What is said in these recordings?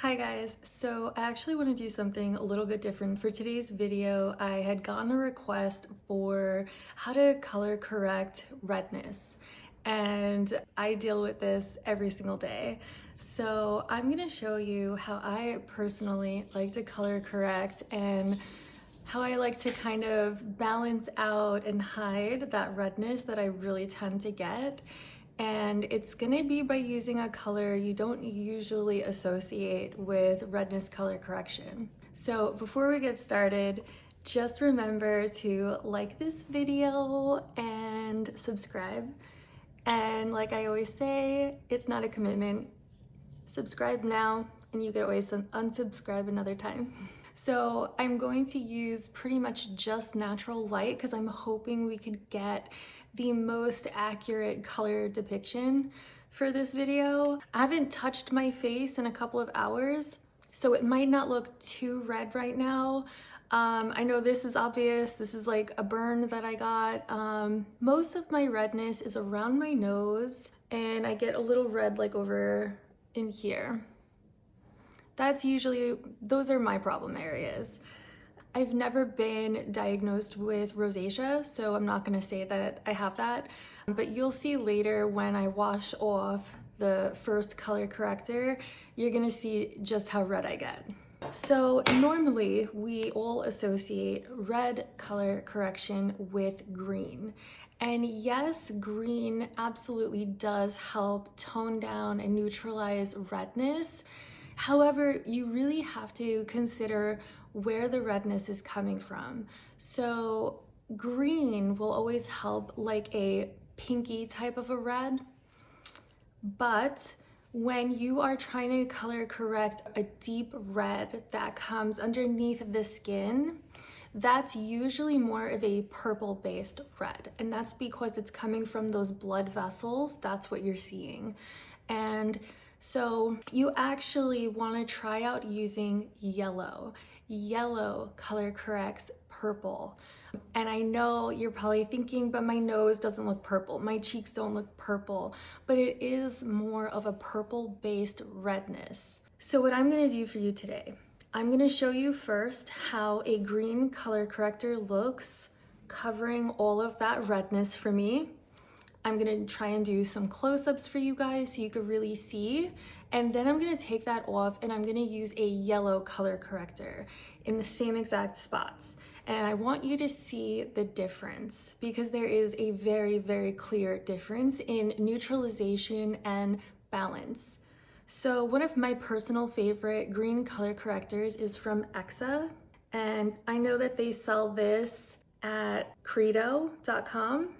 Hi guys, so I actually want to do something a little bit different. For today's video, I had gotten a request for how to color correct redness, and I deal with this every single day. So I'm going to show you how I personally like to color correct and how I like to kind of balance out and hide that redness that I really tend to get. And it's gonna be by using a color you don't usually associate with redness color correction. So before we get started, just remember to like this video and subscribe. And like I always say, it's not a commitment. Subscribe now and you can always unsubscribe another time. So I'm going to use pretty much just natural light because I'm hoping we could get the most accurate color depiction for this video. I haven't touched my face in a couple of hours, so it might not look too red right now. I know this is obvious. This is like a burn that I got. Most of my redness is around my nose, and I get a little red like over in here. Those are my problem areas. I've never been diagnosed with rosacea, so I'm not gonna say that I have that, but you'll see later when I wash off the first color corrector, you're gonna see just how red I get. So normally we all associate red color correction with green. And yes, green absolutely does help tone down and neutralize redness. However, you really have to consider where the redness is coming from. So green will always help like a pinky type of a red, but when you are trying to color correct a deep red that comes underneath the skin, that's usually more of a purple based red. And that's because it's coming from those blood vessels. That's what you're seeing. And so you actually want to try out using yellow. Yellow color corrects purple. And I know you're probably thinking, but my nose doesn't look purple. My cheeks don't look purple, but it is more of a purple based redness. So what I'm going to do for you today, I'm going to show you first how a green color corrector looks covering all of that redness for me. I'm gonna try and do some close-ups for you guys so you could really see. And then I'm gonna take that off and I'm gonna use a yellow color corrector in the same exact spots. And I want you to see the difference because there is a very, very clear difference in neutralization and balance. So one of my personal favorite green color correctors is from Exa. And I know that they sell this at credo.com.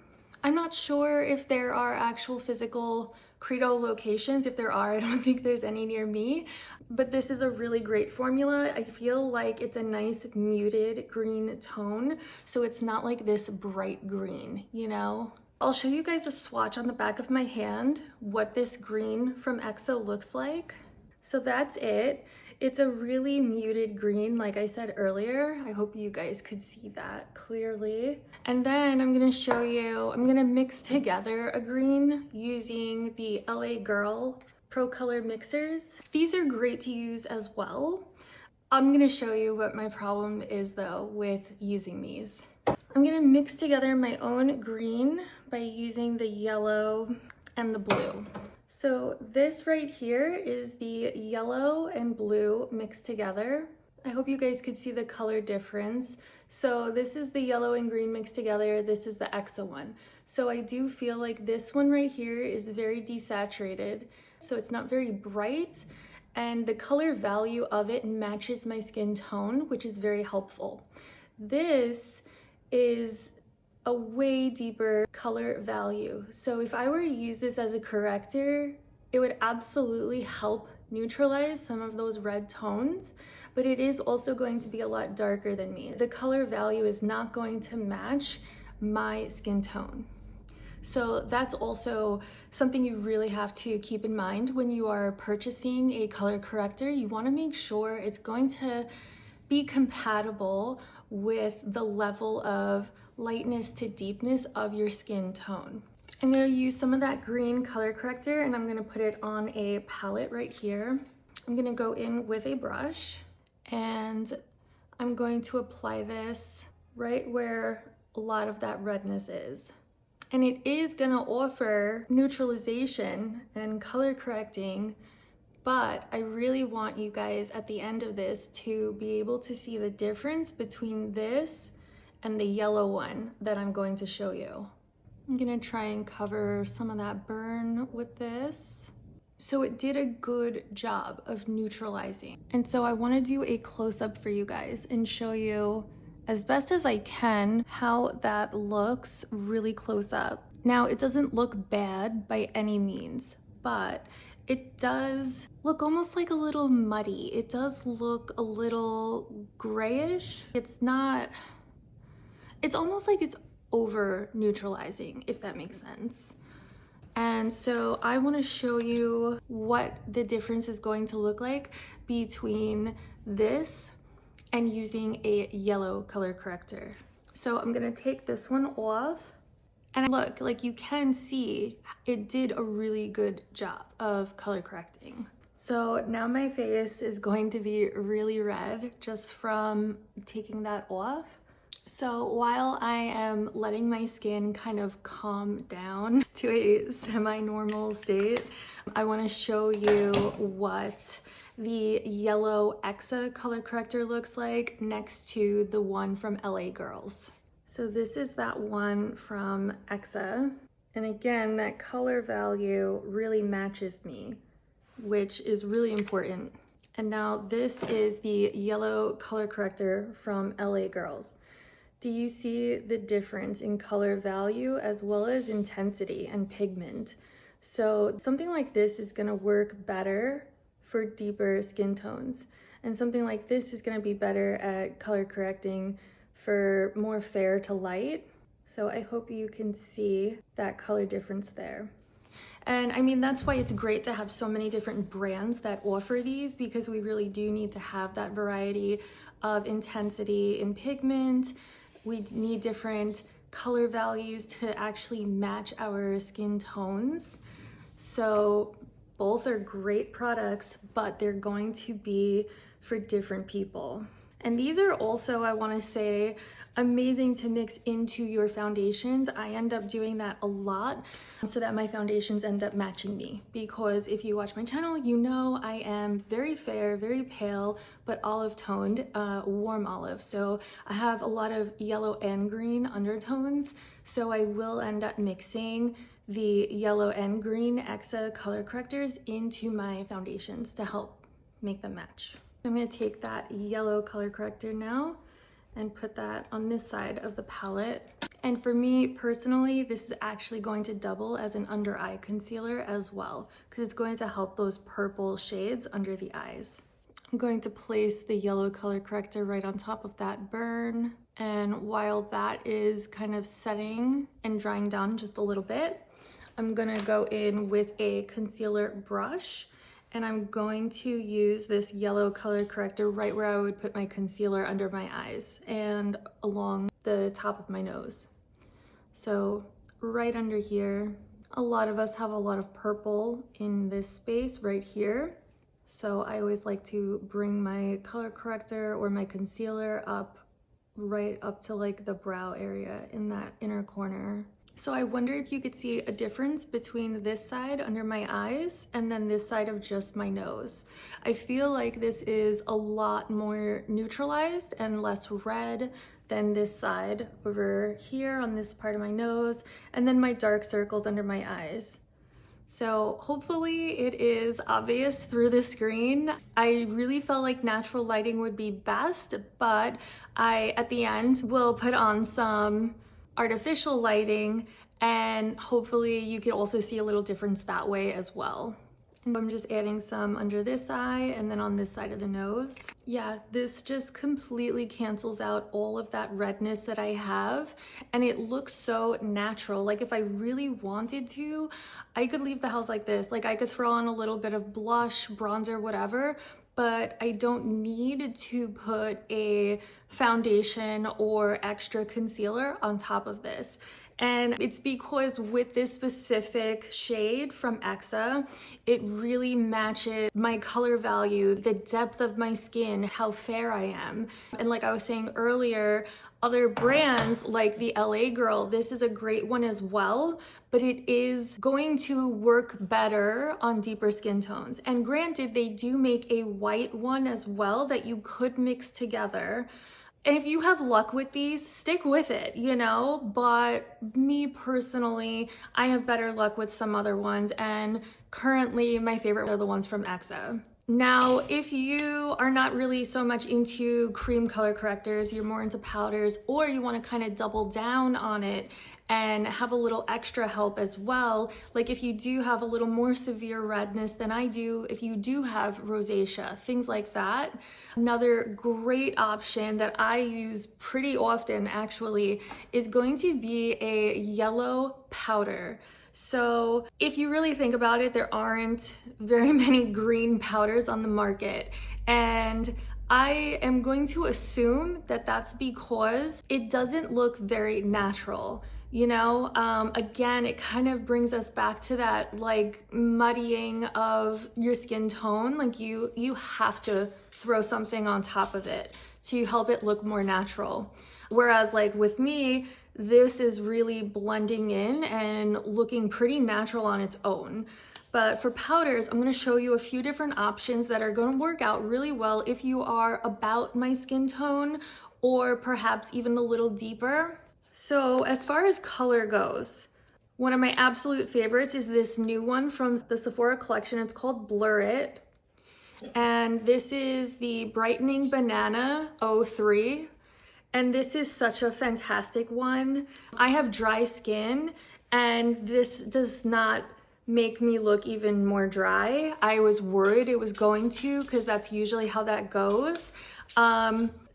I'm not sure if there are actual physical Credo locations. If there are, I don't think there's any near me, but this is a really great formula. I feel like it's a nice muted green tone, so it's not like this bright green, you know? I'll show you guys a swatch on the back of my hand, what this green from Exa looks like. So that's it. It's a really muted green, like I said earlier. I hope you guys could see that clearly. And then I'm gonna show you, I'm gonna mix together a green using the LA Girl Pro Color mixers. These are great to use as well. I'm gonna show you what my problem is though with using these. I'm gonna mix together my own green by using the yellow and the blue. So this right here is the yellow and blue mixed together. I hope you guys could see the color difference. So this is the yellow and green mixed together. This is the Exa one. So I do feel like this one right here is very desaturated. So it's not very bright, and the color value of it matches my skin tone, which is very helpful. This is a way deeper color value. So if I were to use this as a corrector, it would absolutely help neutralize some of those red tones, but it is also going to be a lot darker than me. The color value is not going to match my skin tone. So that's also something you really have to keep in mind when you are purchasing a color corrector. You want to make sure it's going to be compatible with the level of lightness to deepness of your skin tone. I'm going to use some of that green color corrector and I'm going to put it on a palette right here. I'm gonna go in with a brush and I'm going to apply this right where a lot of that redness is. And it is gonna offer neutralization and color correcting, but I really want you guys at the end of this to be able to see the difference between this and the yellow one that I'm going to show you. I'm gonna try and cover some of that burn with this. So it did a good job of neutralizing. And so I wanna do a close-up for you guys and show you as best as I can how that looks really close up. Now, it doesn't look bad by any means, but it does look almost like a little muddy. It does look a little grayish. It's almost like it's over neutralizing, if that makes sense. And so I want to show you what the difference is going to look like between this and using a yellow color corrector. So I'm gonna take this one off, and look, like you can see, it did a really good job of color correcting. So now my face is going to be really red just from taking that off. So while I am letting my skin kind of calm down to a semi-normal state, I want to show you what the yellow Exa color corrector looks like next to the one from LA Girls. So this is that one from Exa. And again, that color value really matches me, which is really important. And now this is the yellow color corrector from LA Girls. Do you see the difference in color value as well as intensity and pigment? So something like this is gonna work better for deeper skin tones. And something like this is gonna be better at color correcting for more fair to light. So I hope you can see that color difference there. And I mean, that's why it's great to have so many different brands that offer these, because we really do need to have that variety of intensity in pigment. We need different color values to actually match our skin tones. So both are great products, but they're going to be for different people. And these are also, I want to say, amazing to mix into your foundations. I end up doing that a lot so that my foundations end up matching me, because if you watch my channel, you know I am very fair, very pale, but olive toned, warm olive. So I have a lot of yellow and green undertones. So I will end up mixing the yellow and green Exa color correctors into my foundations to help make them match. I'm gonna take that yellow color corrector now and put that on this side of the palette. And for me personally, this is actually going to double as an under eye concealer as well, because it's going to help those purple shades under the eyes. I'm going to place the yellow color corrector right on top of that burn. And while that is kind of setting and drying down just a little bit, I'm gonna go in with a concealer brush, and I'm going to use this yellow color corrector right where I would put my concealer under my eyes and along the top of my nose. So right under here, a lot of us have a lot of purple in this space right here. So I always like to bring my color corrector or my concealer up right up to like the brow area in that inner corner. So I wonder if you could see a difference between this side under my eyes and then this side of just my nose. I feel like this is a lot more neutralized and less red than this side over here on this part of my nose, and then my dark circles under my eyes. So hopefully it is obvious through the screen. I really felt like natural lighting would be best, but I, at the end, will put on some artificial lighting, and hopefully you can also see a little difference that way as well. And I'm just adding some under this eye and then on this side of the nose. Yeah, this just completely cancels out all of that redness that I have, and it looks so natural. Like if I really wanted to, I could leave the house like this. Like I could throw on a little bit of blush, bronzer, whatever, but I don't need to put a foundation or extra concealer on top of this. And it's because with this specific shade from Exa, it really matches my color value, the depth of my skin, how fair I am. And like I was saying earlier, other brands like the LA Girl, this is a great one as well, but it is going to work better on deeper skin tones. And granted, they do make a white one as well that you could mix together. And if you have luck with these, stick with it, you know? But me personally, I have better luck with some other ones, and currently my favorite are the ones from Exa. Now, if you are not really so much into cream color correctors, you're more into powders, or you want to kind of double down on it and have a little extra help as well, like if you do have a little more severe redness than I do, if you do have rosacea, things like that, another great option that I use pretty often actually is going to be a yellow powder. So if you really think about it, there aren't very many green powders on the market, and I am going to assume that that's because it doesn't look very natural. You know, again, it kind of brings us back to that like muddying of your skin tone. Like you have to throw something on top of it to help it look more natural. Whereas like with me, this is really blending in and looking pretty natural on its own. But for powders, I'm gonna show you a few different options that are gonna work out really well if you are about my skin tone or perhaps even a little deeper. So as far as color goes, one of my absolute favorites is this new one from the Sephora collection. It's called Blur It. And this is the Brightening Banana 03. And this is such a fantastic one. I have dry skin, and this does not make me look even more dry. I was worried it was going to, because that's usually how that goes.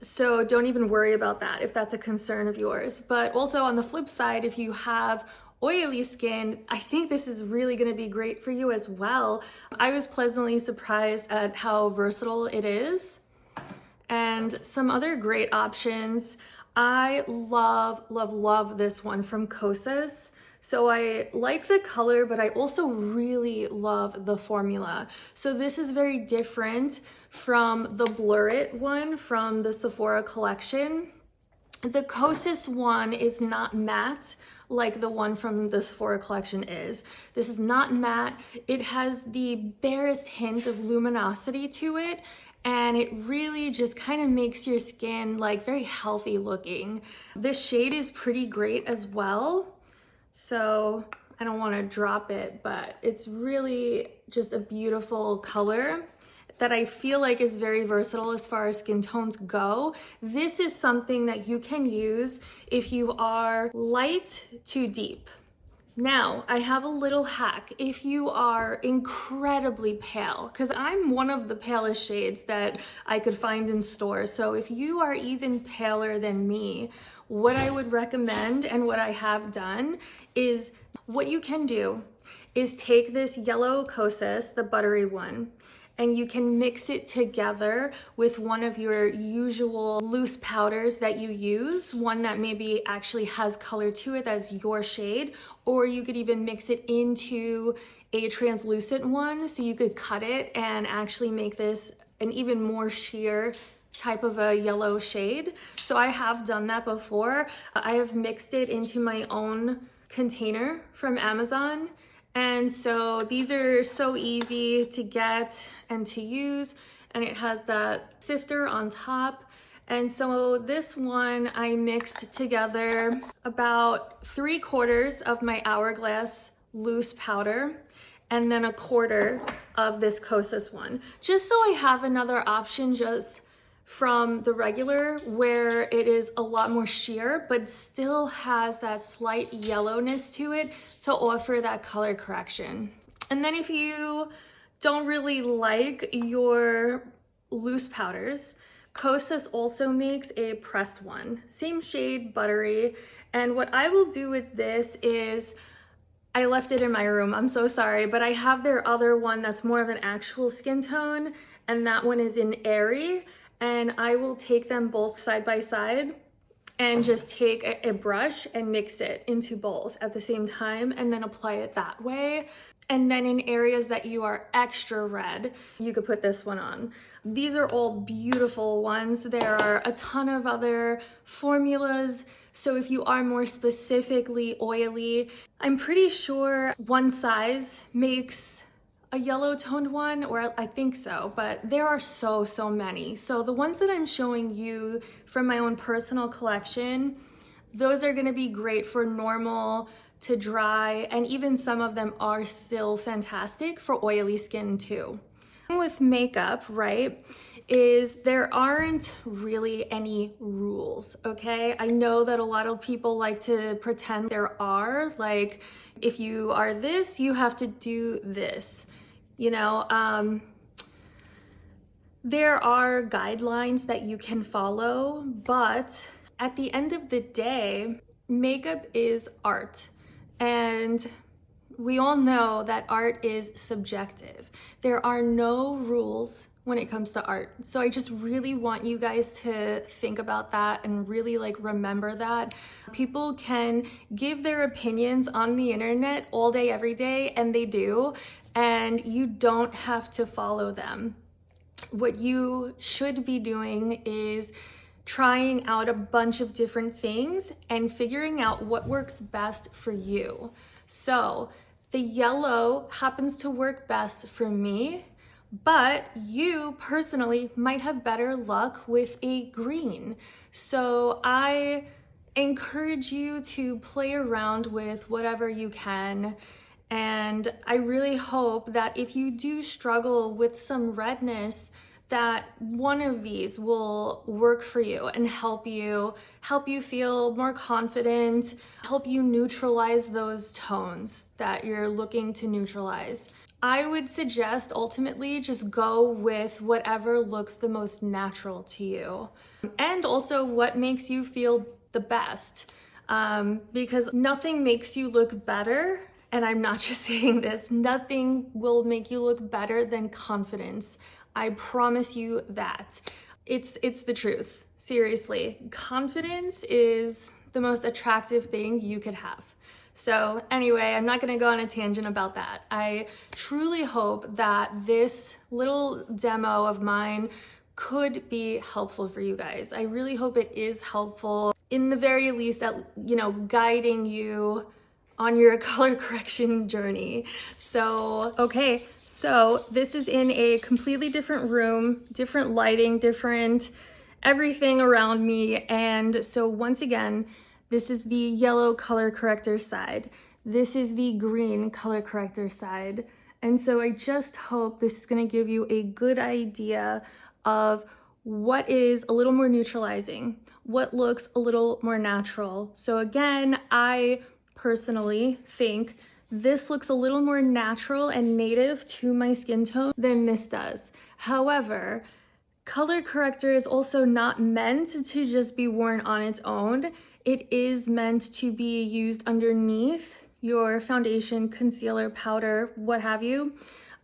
So don't even worry about that if that's a concern of yours. But also on the flip side, if you have oily skin, I think this is really going to be great for you as well. I was pleasantly surprised at how versatile it is. And some other great options. I love this one from Kosas. So I like the color, but I also really love the formula. So this is very different from the Blur It one from the Sephora collection. The Kosas one is not matte like the one from the Sephora collection is. This is not matte. It has the barest hint of luminosity to it, and it really just kind of makes your skin like very healthy looking. This shade is pretty great as well. So I don't want to drop it, but it's really just a beautiful color that I feel like is very versatile as far as skin tones go. This is something that you can use if you are light to deep. Now, I have a little hack if you are incredibly pale, because I'm one of the palest shades that I could find in stores. So if you are even paler than me, what I would recommend and what I have done is what you can do is take this yellow Kosas, the buttery one, and you can mix it together with one of your usual loose powders that you use, one that maybe actually has color to it as your shade, or you could even mix it into a translucent one, so you could cut it and actually make this an even more sheer type of a yellow shade. So I have done that before. I have mixed it into my own container from Amazon. And so these are so easy to get and to use, and it has that sifter on top. And so this one I mixed together about 3/4 of my Hourglass loose powder and then 1/4 of this Kosas one, just so I have another option just from the regular where it is a lot more sheer but still has that slight yellowness to it to offer that color correction. And then if you don't really like your loose powders, Kosas also makes a pressed one, same shade, buttery. And what I will do with this is, I left it in my room, I'm so sorry, but I have their other one that's more of an actual skin tone, and that one is in Airy. And I will take them both side by side and just take a brush and mix it into both at the same time and then apply it that way. And then in areas that you are extra red, you could put this one on. These are all beautiful ones. There are a ton of other formulas. So if you are more specifically oily, I'm pretty sure one size makes a yellow toned one, or I think so, but there are so many. So the ones that I'm showing you from my own personal collection, those are gonna be great for normal to dry, and even some of them are still fantastic for oily skin too. With makeup, right, is there aren't really any rules, okay? I know that a lot of people like to pretend there are, like if you are this, you have to do this. You know, there are guidelines that you can follow, but at the end of the day, makeup is art. And we all know that art is subjective. There are no rules when it comes to art. So I just really want you guys to think about that and really like remember that. People can give their opinions on the internet all day, every day, and they do. And you don't have to follow them. What you should be doing is trying out a bunch of different things and figuring out what works best for you. So the yellow happens to work best for me, but you personally might have better luck with a green. So I encourage you to play around with whatever you can. And I really hope that if you do struggle with some redness, that one of these will work for you and help you feel more confident, help you neutralize those tones that you're looking to neutralize. I would suggest ultimately just go with whatever looks the most natural to you, and also what makes you feel the best, because nothing makes you look better. And I'm not just saying this, nothing will make you look better than confidence. I promise you that. It's the truth. Seriously, confidence is the most attractive thing you could have. So anyway, I'm not gonna go on a tangent about that. I truly hope that this little demo of mine could be helpful for you guys. I really hope it is helpful, in the very least, at, you know, guiding you on your color correction journey. So, okay, so this is in a completely different room, different lighting, different everything around me. And so once again, this is the yellow color corrector side. This is the green color corrector side. And so I just hope this is gonna give you a good idea of what is a little more neutralizing, what looks a little more natural. So again, I personally think this looks a little more natural and native to my skin tone than this does. However, color corrector is also not meant to just be worn on its own. It is meant to be used underneath your foundation, concealer, powder, what have you.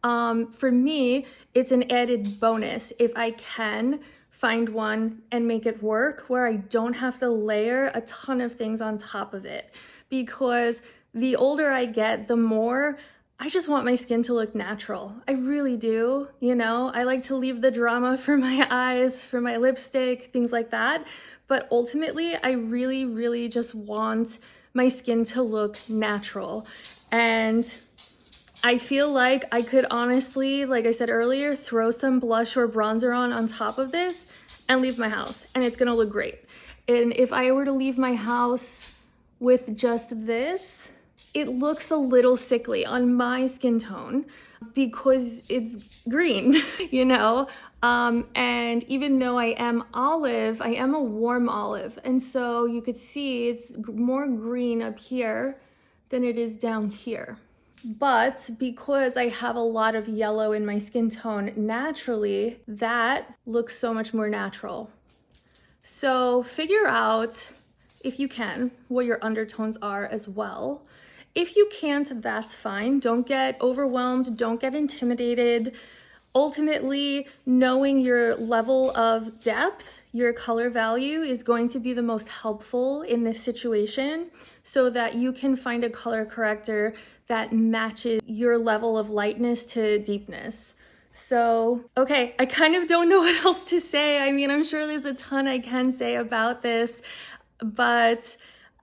For me, it's an added bonus if I can find one and make it work where I don't have to layer a ton of things on top of it. Because the older I get, the more I just want my skin to look natural. I really do, you know? I like to leave the drama for my eyes, for my lipstick, things like that. But ultimately, I really just want my skin to look natural. And I feel like I could honestly, like I said earlier, throw some blush or bronzer on top of this and leave my house, and it's gonna look great. And if I were to leave my house with just this, it looks a little sickly on my skin tone because it's green, you know? And even though I am olive, I am a warm olive. And so you could see it's more green up here than it is down here. But because I have a lot of yellow in my skin tone naturally, that looks so much more natural. So figure out, if you can, what your undertones are as well. If you can't, that's fine. Don't get overwhelmed. Don't get intimidated. Ultimately, knowing your level of depth, your color value is going to be the most helpful in this situation so that you can find a color corrector that matches your level of lightness to deepness. So, okay, I kind of don't know what else to say. I mean, I'm sure there's a ton I can say about this, but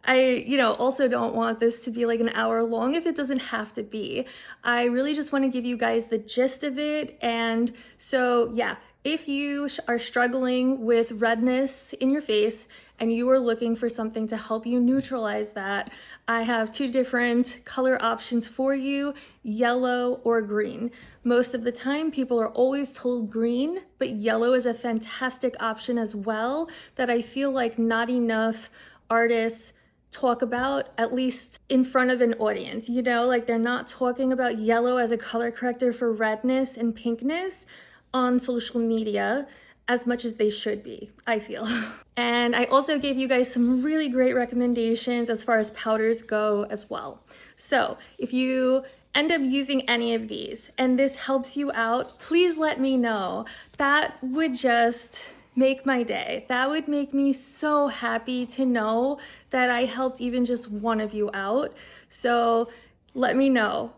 I, also don't want this to be like an hour long if it doesn't have to be. I really just want to give you guys the gist of it. And so, yeah, if you are struggling with redness in your face and you are looking for something to help you neutralize that, I have 2 different color options for you, yellow or green. Most of the time, people are always told green, but yellow is a fantastic option as well that I feel like not enough artists talk about, at least in front of an audience. Like they're not talking about yellow as a color corrector for redness and pinkness on social media as much as they should be, I feel. And I also gave you guys some really great recommendations as far as powders go as well. So if you end up using any of these and this helps you out, please let me know. That would just make my day. That would make me so happy to know that I helped even just one of you out. So let me know.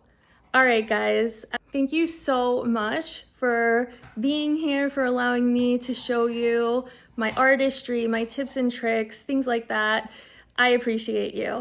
All right, guys, thank you so much for being here, for allowing me to show you my artistry, my tips and tricks, things like that. I appreciate you.